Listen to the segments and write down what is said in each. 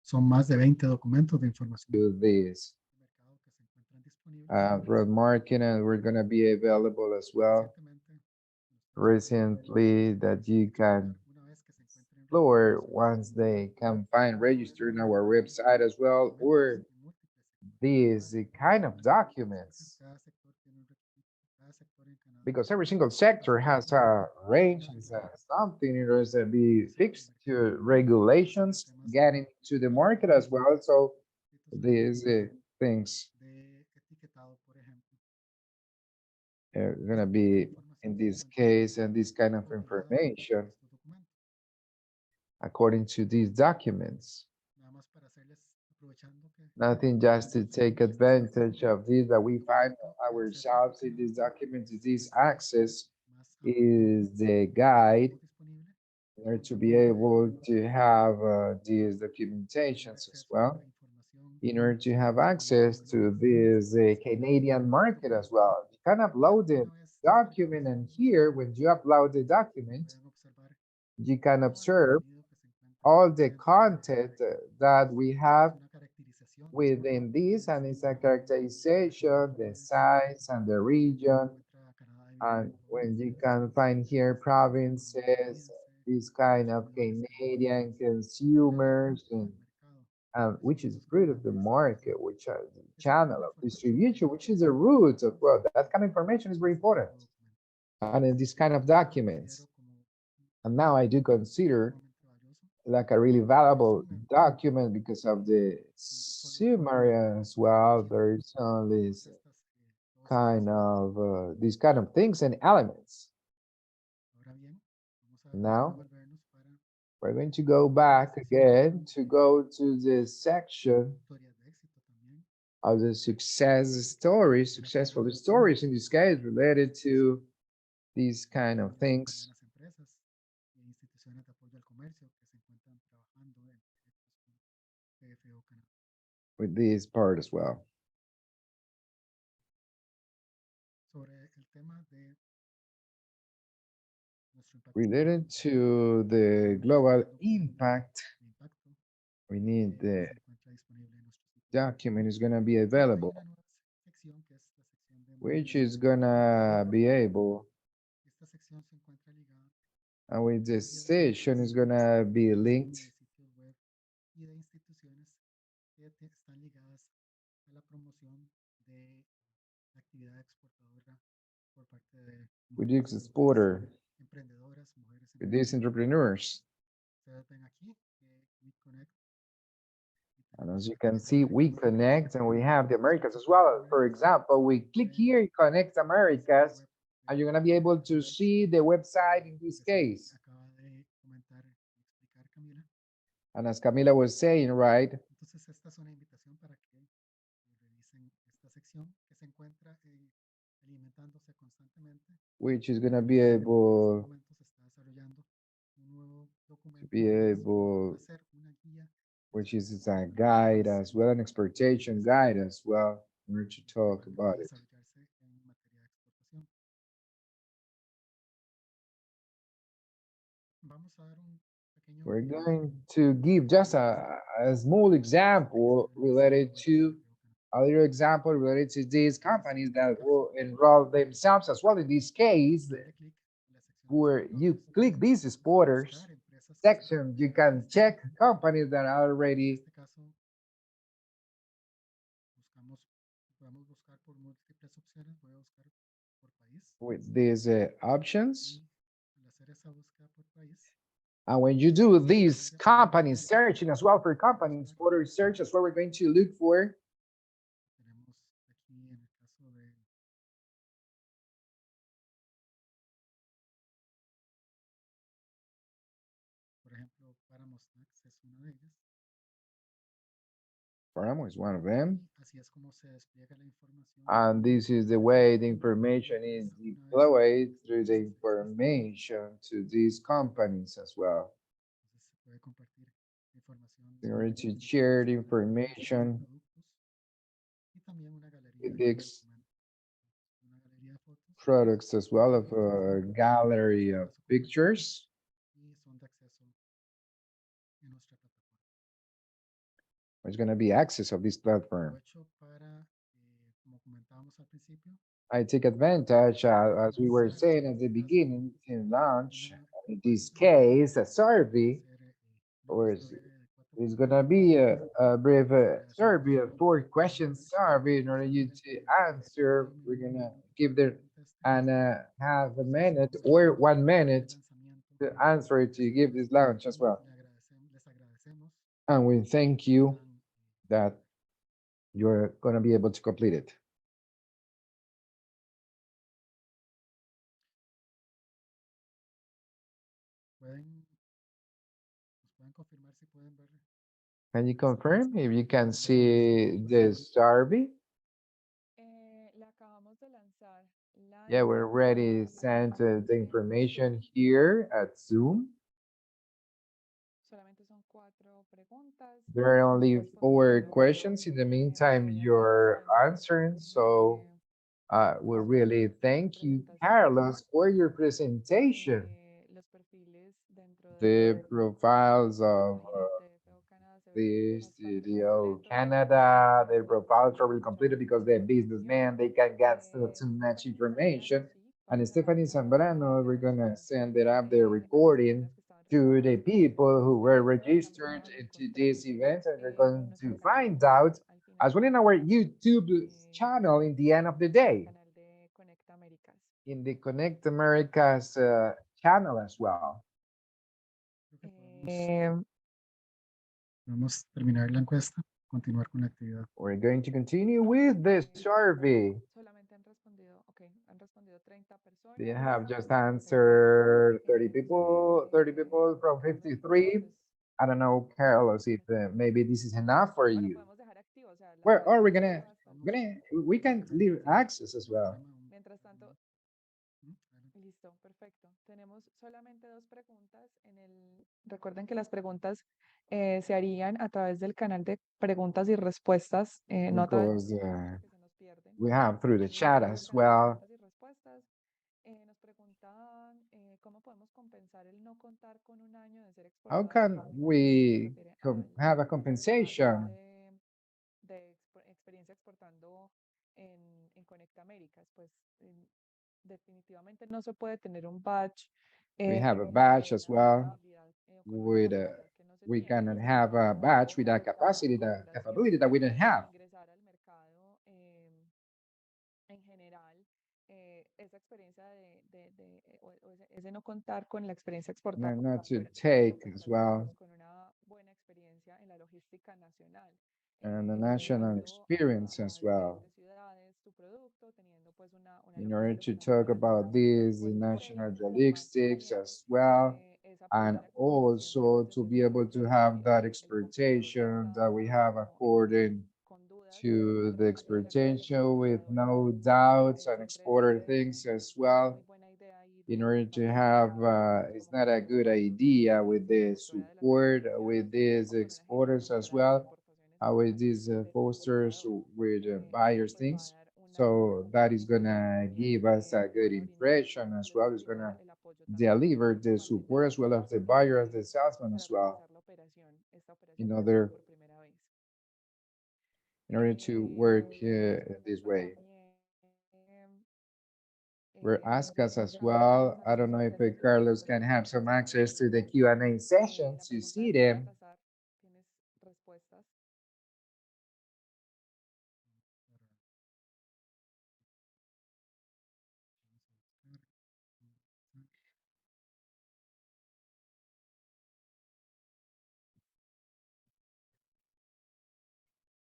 Son más de 20 documentos de información to this de mercado que se encuentran disponibles. road marking, and we're going to be available as well Recientemente, recently that you can una vez que se encuentren explore registrados once they can find registered in podemos our ver website as well, or documentos en múltiples these kind of documents, cada sector tiene un requisito, cada sector en Canadá because every single sector has a range, has something in order to be fixed to regulations getting to the market as well. So these things de etiquetado, por ejemplo, are going to tipo de be información in que this se mantiene case and this kind of otorgada por information estos documentos. according to these documents. Nada más para hacerles, aprovechando que Nothing just to take esta advantage sección of this, that we find documento puede ser ourselves in these proporcionado documents. This de access más amplio is the que guide tenemos disponible, in order to be donde able to have these tener documentations as acceso well, a información in order to have sobre access to proveedores this Canadian market as documentos. well. You can upload the Una vez document, descargados, and here, when you upload the document, pueden observar you can todo el observe contenido que se encuentra all the dentro de content that we have una caracterización que es within this, and it's a characterization, the proveedores, size and the region. encuentra Canadá And dividido en when you provincias, can find here provinces, canadiense, this kind of consumidores Canadian canadienses, consumers, fruto del mercado, which is productos fruit of the canadienses. market, which are the Ese tipo channel de of información es distribution, which is the root of, well, that kind of information is very este tipo important. de documento. And in this kind of Yo lo documents, considero como and now I do consider sumamente valioso, like a really el valuable resumen document because of the solo contiene summary as well. información There is de only todos estos kind aspectos. of these kind of things and elements. Ahora bien, vamos a Now devolvernos para we're going to go back esta again sección to de go to the section historias de éxito también, of the success stories, de acuerdo a successful las stories in this case related instituciones to these kind of de things medianas empresas e instituciones de apoyo al comercio que se encuentran trabajando en proyectos con TFO Canadá. with this part as well. Sobre el tema de nuestro impacto global, Related to the tenemos global este documento impact, de impacto we need que the se encuentra disponible en nuestro sitio web. document is going to be Hay available, una nueva sección que es la sección de which materias is going to be able, Esta sección se encuentra ligada and with a this varias session is going to be linked de sitios web y de instituciones que están ligadas a la promoción de la actividad exportadora por parte de with this mujeres exporter, emprendedoras, mujeres with these emprendedoras. entrepreneurs. Ustedes ven aquí que We Connect y And tenemos as you aquí can en see, we Américas connect and we have the Americas as en well. For Américas example, we click pueden here, Connect ver el sitio Americas, web and de you're gonna be able to Connect see the website in this que case. acaba de comentar y explicar Camila. And as Camila was saying, right, Entonces, esta es una invitación para que revisen esta sección que se encuentra alimentándose constantemente. which is gonna be En este able momento se está desarrollando un nuevo to documento be que va able, a ser una guía which is a exportadora guide más as well, an exportation guide as well, in order to talk que pueda about it. desarrollarse en materia de exportación. Vamos a dar un pequeño We're ejemplo going to give just a small example secciones del related sitio web de to TFO Canadá. a little example related to these Entonces, companies en este that caso, will enroll themselves as well. In this case, dándole clic en la sección de where you exportadores, click these podemos exporters buscar empresas section, you can exportadoras. check companies that are En already este caso, podemos buscar por múltiples opciones. Voy a buscar por país with these options. y al hacer esa búsqueda por país, And when you do these aparece companies automáticamente searching as well for vamos companies, a ver exporter search, that's what we're going to look for. tenemos aquí en el caso de por ejemplo, Páramos Snacks es una de ellas. Paramo is one of them. Y así es como se despliega la información And this is the way the a information is ellas una vez deployed through the este registro. information to these companies as well. Entonces se puede compartir información In order sobre to las share the características de los information productos y también una galería with de the documentos, una galería de fotos products as well of que a en gallery este of caso compartimos pictures. y son de acceso en nuestra plataforma. There's going to be access of this platform. Aprovecho para, como comentábamos al principio, I take advantage, as we were lanzar saying en at the este caso beginning, to launch, una in this breve, case, a survey, hacer una or encuesta is breve de 4 it's going to preguntas be a brief sobre creación survey, a de 4-question survey in order you principalmente to de answer. 2 We're going minutos, to give them preguntas and have a Entonces, minute vamos a or comenzar one con el minute lanzamiento to answer de to este give this espacio launch as well. les agradecemos And we thank que you puedan, that you're going to be able to complete it. pueden, nos pueden confirmar si pueden ver Can you esta confirm encuesta. if you can Ya la lanzamos see the básicamente. survey? La acabamos de lanzar. La Yeah, we're encuesta ready. Sent the en information Zoom. here at Zoom. Solamente son 4 preguntas. There are only Mientras 4 tanto, questions. In the meantime, voy a you're revisando answering. So we really las thank you, preguntas Carlos, for your presentation. los perfiles dentro The profiles de la of página de TFO Canada se ven the bastante studio completos. Canada, their profiles are really Podemos completed llamar because mucho they're la atención. businessmen. They can get too much Stephanie Zambrano, information. sí, And para Stephanie Zambrano, we're las gonna send it up the las recording personas que estaban to the registradas people who were también registered nos into this encontramos event, and we're en going nuestro to canal find out al as well in finalizar our YouTube channel in the end of the el day, canal de Conecta Américas. in the Connect Americas channel as well. Creo que Eh, podemos terminar la encuesta, continuar con la actividad. We're going to continue with the survey. Solamente han respondido, ok, han respondido 30 They personas. have just Entonces, answered 30 serían people, 30 people from unas preguntas, 53. pues, I don't know, Carlos, if maybe this is enough for o lo you. podemos dejar activo, o sea, Where are we la gonna, encuesta va a estar. we can leave access as well. Mientras tanto, listo, perfecto. Tenemos solamente 2 preguntas en el. Recuerden que las preguntas se harían a través del canal de preguntas y respuestas, no a través Because del chat porque se nos pierden. we have through the Entonces, a chat través del as canal de well. preguntas y respuestas, nos preguntan cómo podemos compensar el no contar con un año de ser How exportador en can nuestro país. Esto se we refiere have a al año compensation? de experiencia exportando en Conecta Américas. Pues definitivamente no se puede tener un badge We have a con badge as una well. habilidad con una With capacidad que no se we tiene. cannot have a badge with a capacity, La the población capability that we don't have. ingresar al mercado en general, esa experiencia ese no contar con la experiencia No, exportando not to puede take as compensarse well. pues con una buena experiencia en la logística nacional, And the national llevando experience a as well. diferentes ciudades tu producto, teniendo pues una In order to logística talk about this fuerte y national seria, además logistics teniendo as well, esa and primera exportación que also pues to be able to definitivamente have that el comprador ya exportation that we está have como according con dudas to the acerca de que el exportation with comprador no doubts and siempre exporter things as es muy well. buena idea ir In de order to paso por have, paso, it's como not a conocemos good nosotros los idea with the fuera de la support competencia with these o con una gente exporters as conocedora de las well, exportaciones with al these del posters comprador. with Esto buyers pues va a things. dar So that is un gonna pequeño give us a good brindar impression as les well. It's brindamos gonna el apoyo también deliver the con la support idea as well as the buyer as the salesman as para well realizar esta in operación que hacemos order por primera vez. to work Nos this preguntan way. también We're asked us as ¿cómo well. I don't know if Carlos can have some access to the Q&A session la to pregunta see de cómo them. tasar, tienes respuestas.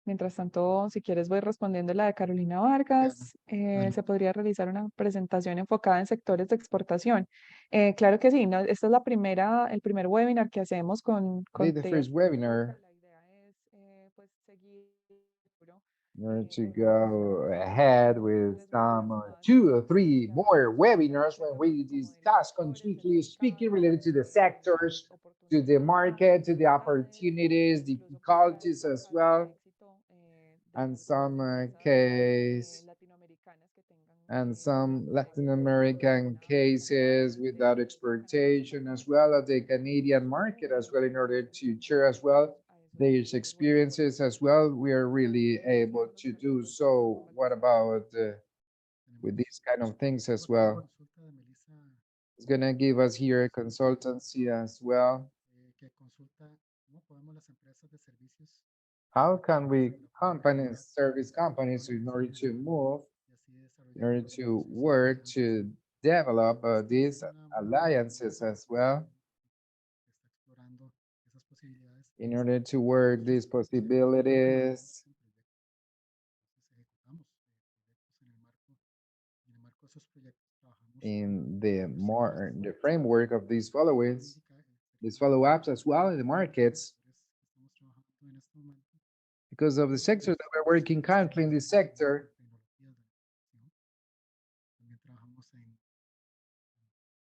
Mientras tanto, si quieres, voy respondiendo la de Carolina Vargas. ¿Se podría realizar una presentación enfocada en sectores de exportación? Claro que sí, ¿no? Esta es el primer webinar que hacemos con The TF. first webinar La idea es pues seguir in order to organizando go ahead with tales some webinars más 2 or 3 more webinars when temas we como de discuss sectores, del concretely speaking mercado, related to the sectors, to the oportunidades, market, to the dificultades, opportunities, incluso pues difficulties as casos de well, éxito and de las some empresas case latinoamericanas que tengan and some Latin exportación por American alguna cases razón without dentro de nuestro canal. Entonces exportation, as well as the Canadian market as well, in order to share as well There's experiences as well. We are really able to do so. What about with Tenemos these kind of things as otra well? consulta de Melissa It's gonna give us here a Soto, consultancy as well. que consulta cómo podemos las empresas de servicios How can we desde la operacionalidad companies, service poder companies, in order to acceder move, y así in desarrollar order nuevos to negocios y work alianzas. to develop Esta es these una buena alliances oportunidad as well, que está explorando esas posibilidades in es order to work these ser colaborador possibilities en proyectos. Entonces ejecutamos proyectos en el marco de esos proyectos trabajamos con in the personas more que the están framework of these puede followings, indicar, these sería follow-ups as well in the sectores markets, que estamos trabajando en este momento. because of the sector that we're working currently in this sector. Tecnologías de la información. También trabajamos en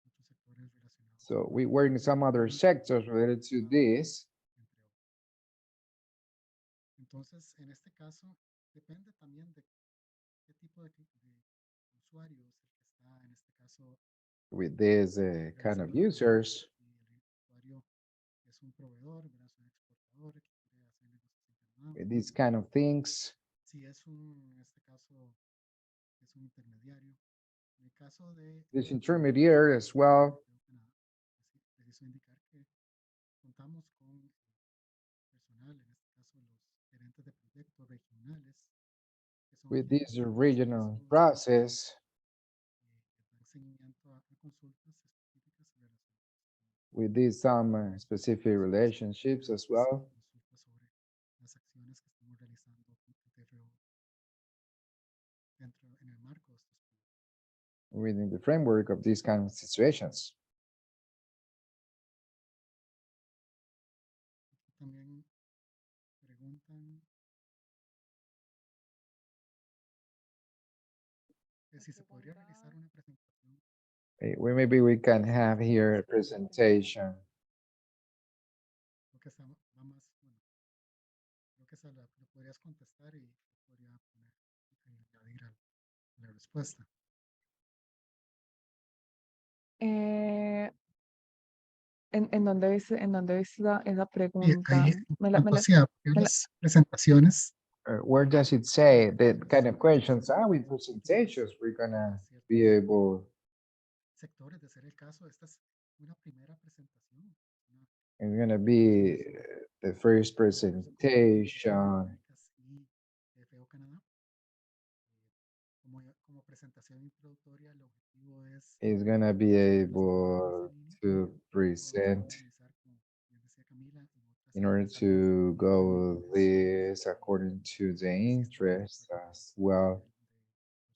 otros sectores relacionados So con we work in some other sectors related to this. entre otros. Entonces, en este caso, depende también de qué tipo de usuario es el que está, en este caso, With these kind of realizando la prueba. users, Si el usuario es un proveedor, ¿verdad? Es un exportador que quiere hacer negocios with internamente. these kind of things, Si es en este caso, es un intermediario. En el caso de this intermediary as well, Canadá, preciso indicar que contamos con personal, en este caso los gerentes de proyectos regionales, que son with quienes this regional especializados process, que dan seguimiento a consultas específicas relacionadas with these some specific con relationships as diferentes well, consultas sobre las acciones que estamos realizando con TFO en el marco de estos proyectos. within the framework of these kind of situations. Aquí también preguntan que si se podría realizar una presentación. Maybe we can have here a presentation. Creo que va más, bueno, creo que esa lo podrías contestar y podría poner, añadir a la respuesta. ¿En dónde ves esa Y pregunta? ahí, Me la, me cuanto la- hacia me la- las presentaciones, Where does it say that kind of questions are with presentations? We're gonna be ciertos able, sectores, de ser el caso, esta es una primera presentación. it's gonna be the first Nosotros en conjunto, presentation. ConnectAmericas y TFO Canadá, como presentación introductoria, el objetivo es Is gonna be presentar esa able línea to para poder present profundizar, como bien decía Camila, en otras in order áreas to de go interés, this according to the si estamos de interest acuerdo as well, los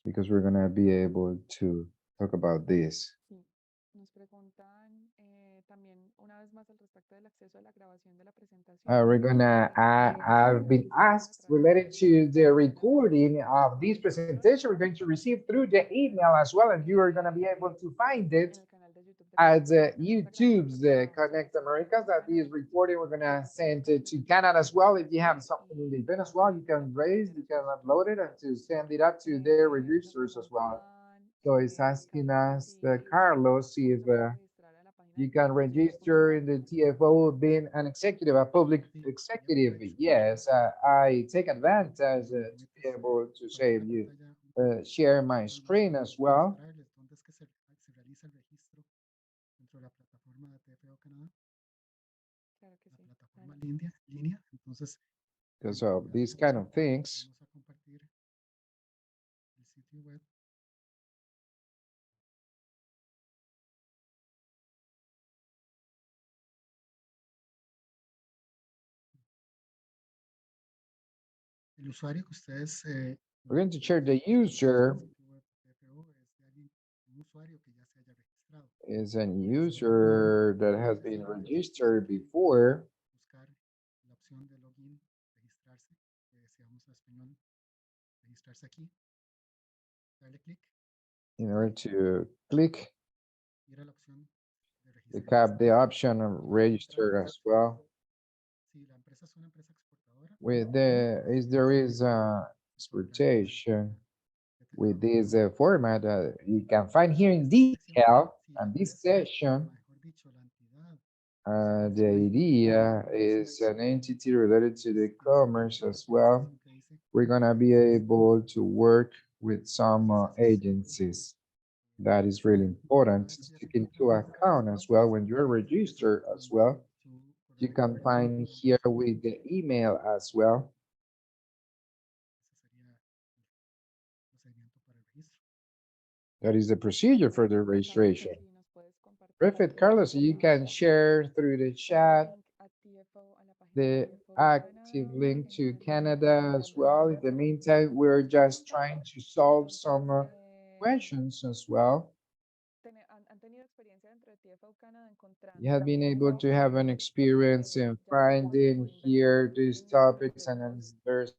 because we're gonna be able to talk about this. sí, nos preguntan también una vez más al respecto del acceso a la grabación de la presentación. We're gonna, I've been Reciben a asked través del related email to the de recording of this ConnectAmericas presentation, we're going to receive through the email as well, and you are gonna be able to find it en el canal de YouTube de at ConnectAmericas. Esta grabación YouTube's queda Connect Americas. That is Canadá, recording. We're gonna send it to ConnectAmericas Canada as well. If you have y something in the event as well, you can raise, you can ConnectAmericas upload it and to send it up to their Nos registers as well. preguntan, So it's asking Carlos, us, si Carlos, if cómo se puede registrar a la página you de can TFO, si ya register in funciona. the TFO being an executive, a public Sí, ya executive. de hecho, Yes, I take advantage si me to be permites able to say compartir la you pantalla share un my poquito nada más screen para as well. mostrarles dónde es que se realiza el registro dentro de la plataforma de TFO Canadá, Claro que la sí, plataforma adelante. línea. Entonces, en Because of pantalla these kind of things. vamos a compartir el sitio web. El usuario que ustedes We're going to share the user un usuario que ya se haya registrado. is an user that has been registered before. Buscar la opción de login, registrarse, si vamos a español, registrarse aquí, darle clic, In order to click, ir a la opción de click registrarse. up the option of register as well. Si la empresa es una empresa exportadora, With the, is there is exportation with this format you can find here in detail on this session. mejor dicho, la entidad The idea is an entity related to the commerce as well. We're gonna be able to work with some agencies. That is really important to take into account as well when you're registered as well. You can find here with the email as well. That is the procedure for the Carlos, registration. si nos puedes compartir Perfect, Carlos. You can share through the el chat link a TFO, a la página de the TFO active Canada, link en to el link Canada para as well. In the meantime, we're just trying to solve some Entonces, questions as well. han tenido experiencia dentro de TFO Canada You encontrando have been able TFO to have an experience in ya sea finding como here inversor these en topics, and then proyectos there's